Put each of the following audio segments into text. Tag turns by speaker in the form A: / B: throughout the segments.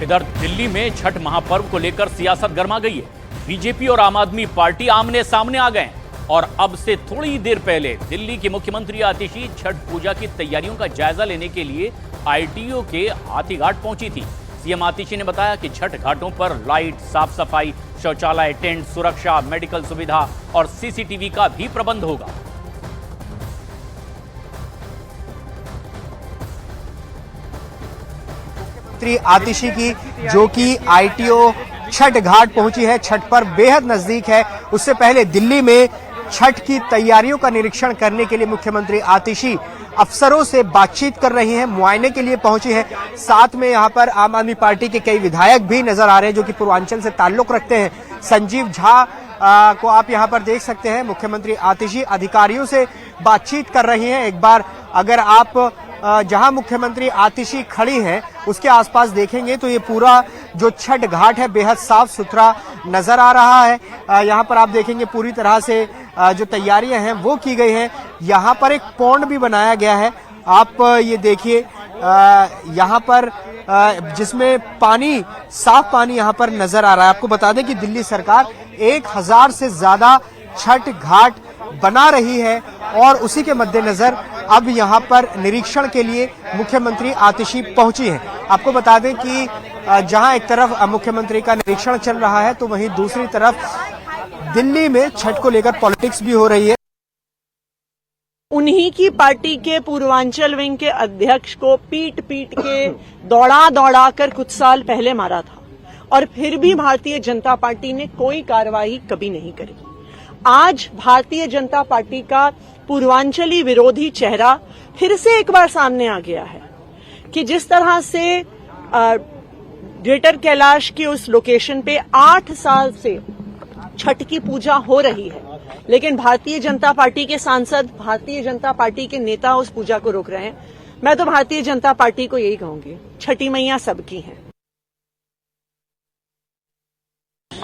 A: इधर दिल्ली में छठ महापर्व को लेकर सियासत गर्मा गई है। बीजेपी और आम आदमी पार्टी आमने सामने आ गए और अब से थोड़ी देर पहले दिल्ली की मुख्यमंत्री आतिशी छठ पूजा की तैयारियों का जायजा लेने के लिए आईटीओ के हाथीघाट पहुंची थी। सीएम आतिशी ने बताया कि छठ घाटों पर लाइट, साफ सफाई, शौचालय, टेंट, सुरक्षा, मेडिकल सुविधा और सीसीटीवी का भी प्रबंध होगा।
B: आतिशी की जो कि आईटीओ छठ घाट पहुंची है, छठ पर बेहद नजदीक है। उससे पहले दिल्ली में छठ की तैयारियों का निरीक्षण करने के लिए मुख्यमंत्री आतिशी अफसरों से बातचीत कर रही हैं, मुआयने के लिए पहुंची हैं। साथ में यहां पर आम आदमी पार्टी के कई विधायक भी नजर आ रहे हैं जो कि पूर्वांचल से ताल्लुक रखते हैं। संजीव झा को आप यहां पर देख सकते हैं। मुख्यमंत्री आतिशी अधिकारियों से बातचीत कर रही हैं। एक बार अगर आप जहां मुख्यमंत्री आतिशी खड़ी हैं उसके आसपास देखेंगे तो ये पूरा जो छठ घाट है बेहद साफ सुथरा नजर आ रहा है। यहां पर आप देखेंगे पूरी तरह से जो तैयारियां हैं वो की गई हैं। यहां पर एक पौंड भी बनाया गया है, आप ये देखिए यहां पर जिसमें पानी, साफ पानी यहां पर नजर आ रहा है। आपको बता दें कि दिल्ली सरकार 1000 से ज्यादा छठ घाट बना रही है और उसी के मद्देनजर अब यहां पर निरीक्षण के लिए मुख्यमंत्री आतिशी पहुंची हैं। आपको बता दें कि जहां एक तरफ मुख्यमंत्री का निरीक्षण चल रहा है तो वहीं दूसरी तरफ दिल्ली में छठ को लेकर पॉलिटिक्स भी हो रही है।
C: उन्हीं की पार्टी के पूर्वांचल विंग के अध्यक्ष को पीट के दौड़ा कर कुछ साल पहले मारा था और फिर भी भारतीय जनता पार्टी ने कोई कार्रवाई कभी नहीं करी। आज भारतीय जनता पार्टी का पूर्वांचली विरोधी चेहरा फिर से एक बार सामने आ गया है कि जिस तरह से ग्रेटर कैलाश की उस लोकेशन पे 8 साल से छठ की पूजा हो रही है, लेकिन भारतीय जनता पार्टी के सांसद, भारतीय जनता पार्टी के नेता उस पूजा को रोक रहे हैं। मैं तो भारतीय जनता पार्टी को यही कहूंगी, छठी मैया सबकी है।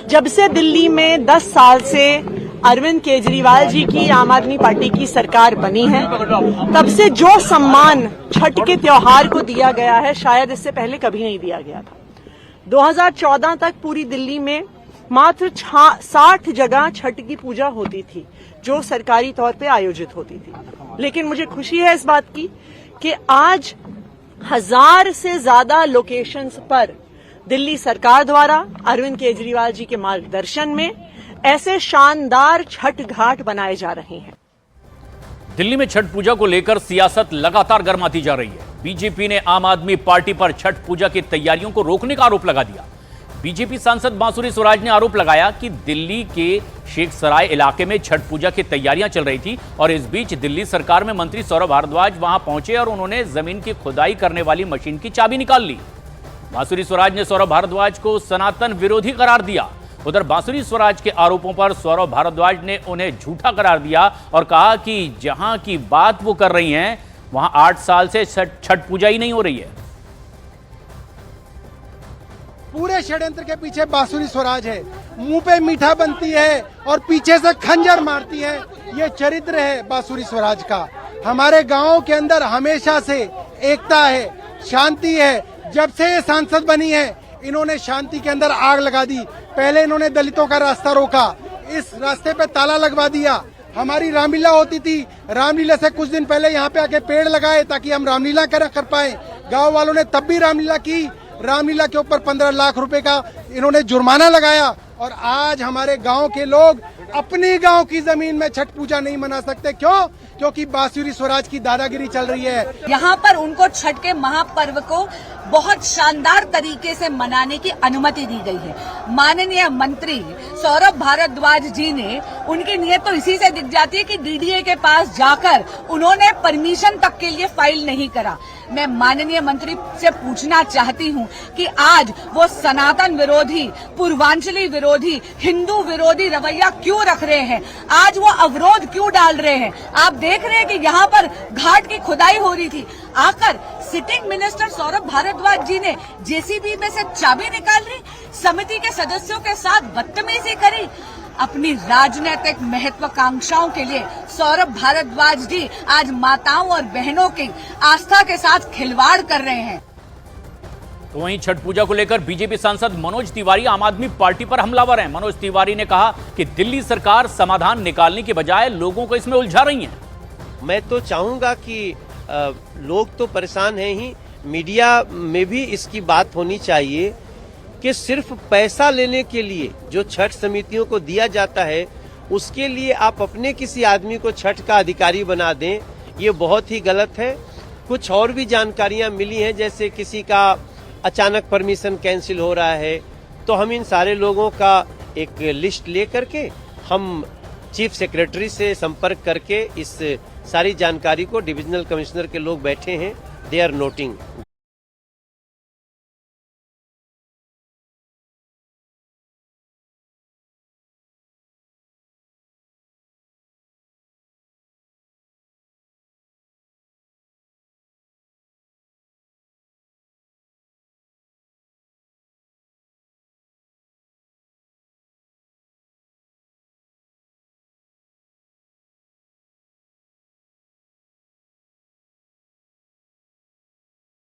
C: जब से दिल्ली में 10 साल से अरविंद केजरीवाल जी की आम आदमी पार्टी की सरकार बनी है, तब से जो सम्मान छठ के त्योहार को दिया गया है शायद इससे पहले कभी नहीं दिया गया था। 2014 तक पूरी दिल्ली में मात्र 60 जगह छठ की पूजा होती थी जो सरकारी तौर पे आयोजित होती थी, लेकिन मुझे खुशी है इस बात की कि आज 1000 से ज्यादा लोकेशंस पर दिल्ली सरकार द्वारा अरविंद केजरीवाल जी के मार्गदर्शन में ऐसे शानदार छठ घाट बनाए जा रहे हैं।
A: दिल्ली में छठ पूजा को लेकर सियासत लगातार गर्माती जा रही है। बीजेपी ने आम आदमी पार्टी पर छठ पूजा की तैयारियों को रोकने का आरोप लगा दिया। बीजेपी सांसद बांसुरी स्वराज ने आरोप लगाया कि दिल्ली के शेख सराय इलाके में छठ पूजा की तैयारियां चल रही थी और इस बीच दिल्ली सरकार में मंत्री सौरभ भारद्वाज वहां पहुंचे और उन्होंने जमीन की खुदाई करने वाली मशीन की चाबी निकाल ली। बांसुरी स्वराज ने सौरभ भारद्वाज को सनातन विरोधी करार दिया। उधर बांसुरी स्वराज के आरोपों पर सौरभ भारद्वाज ने उन्हें झूठा करार दिया और कहा कि जहां की बात वो कर रही हैं वहां 8 साल से छठ पूजा ही नहीं हो रही है।
D: पूरे षड्यंत्र के पीछे बांसुरी स्वराज है, मुंह पे मीठा बनती है और पीछे से खंजर मारती है। ये चरित्र है बांसुरी स्वराज का। हमारे गांव के अंदर हमेशा से एकता है, शांति है। जब से ये सांसद बनी है इन्होंने शांति के अंदर आग लगा दी। पहले इन्होंने दलितों का रास्ता रोका, इस रास्ते पे ताला लगवा दिया। हमारी रामलीला होती थी, रामलीला से कुछ दिन पहले यहाँ पे आके पेड़ लगाए ताकि हम रामलीला कर पाए। गांव वालों ने तब भी रामलीला की। रामलीला के ऊपर 15 लाख रुपए का इन्होंने जुर्माना लगाया और आज हमारे गांव के लोग अपनी गांव की जमीन में छठ पूजा नहीं मना सकते। क्यों? क्योंकि बांसुरी स्वराज की दादागिरी चल रही है।
E: यहाँ पर उनको छठ के महापर्व को बहुत शानदार तरीके से मनाने की अनुमति दी गई है। माननीय मंत्री सौरभ भारद्वाज जी ने, उनकी नीयत तो इसी से दिख जाती है कि डीडीए के पास जाकर उन्होंने परमिशन तक के लिए फाइल नहीं करा। मैं माननीय मंत्री से पूछना चाहती हूँ कि आज वो सनातन विरोधी, पूर्वांचली विरोधी, हिंदू विरोधी रवैया क्यों रख रहे हैं? आज वो अवरोध क्यों डाल रहे हैं? आप देख रहे हैं कि यहाँ पर घाट की खुदाई हो रही थी, आकर सिटिंग मिनिस्टर सौरभ भारद्वाज जी ने जेसीबी में से चाबी निकाल ली, समिति के सदस्यों के साथ बदतमीजी करी। अपनी राजनीतिक महत्वाकांक्षाओं के लिए सौरभ भारद्वाज जी आज माताओं और बहनों की आस्था के साथ खिलवाड़ कर रहे हैं।
A: तो वहीं छठ पूजा को लेकर बीजेपी सांसद मनोज तिवारी आम आदमी पार्टी पर हमलावर हैं। मनोज तिवारी ने कहा कि दिल्ली सरकार समाधान निकालने के बजाय लोगों को इसमें उलझा रही है।
F: मैं तो चाहूंगा कि लोग तो परेशान हैं ही, मीडिया में भी इसकी बात होनी चाहिए कि सिर्फ पैसा लेने के लिए जो छठ समितियों को दिया जाता है उसके लिए आप अपने किसी आदमी को छठ का अधिकारी बना दें, ये बहुत ही गलत है। कुछ और भी जानकारियां मिली हैं, जैसे किसी का अचानक परमिशन कैंसिल हो रहा है, तो हम इन सारे लोगों का एक लिस्ट ले करके हम चीफ सेक्रेटरी से संपर्क करके इस सारी जानकारी को डिविजनल कमिश्नर के लोग बैठे हैं, दे आर नोटिंग।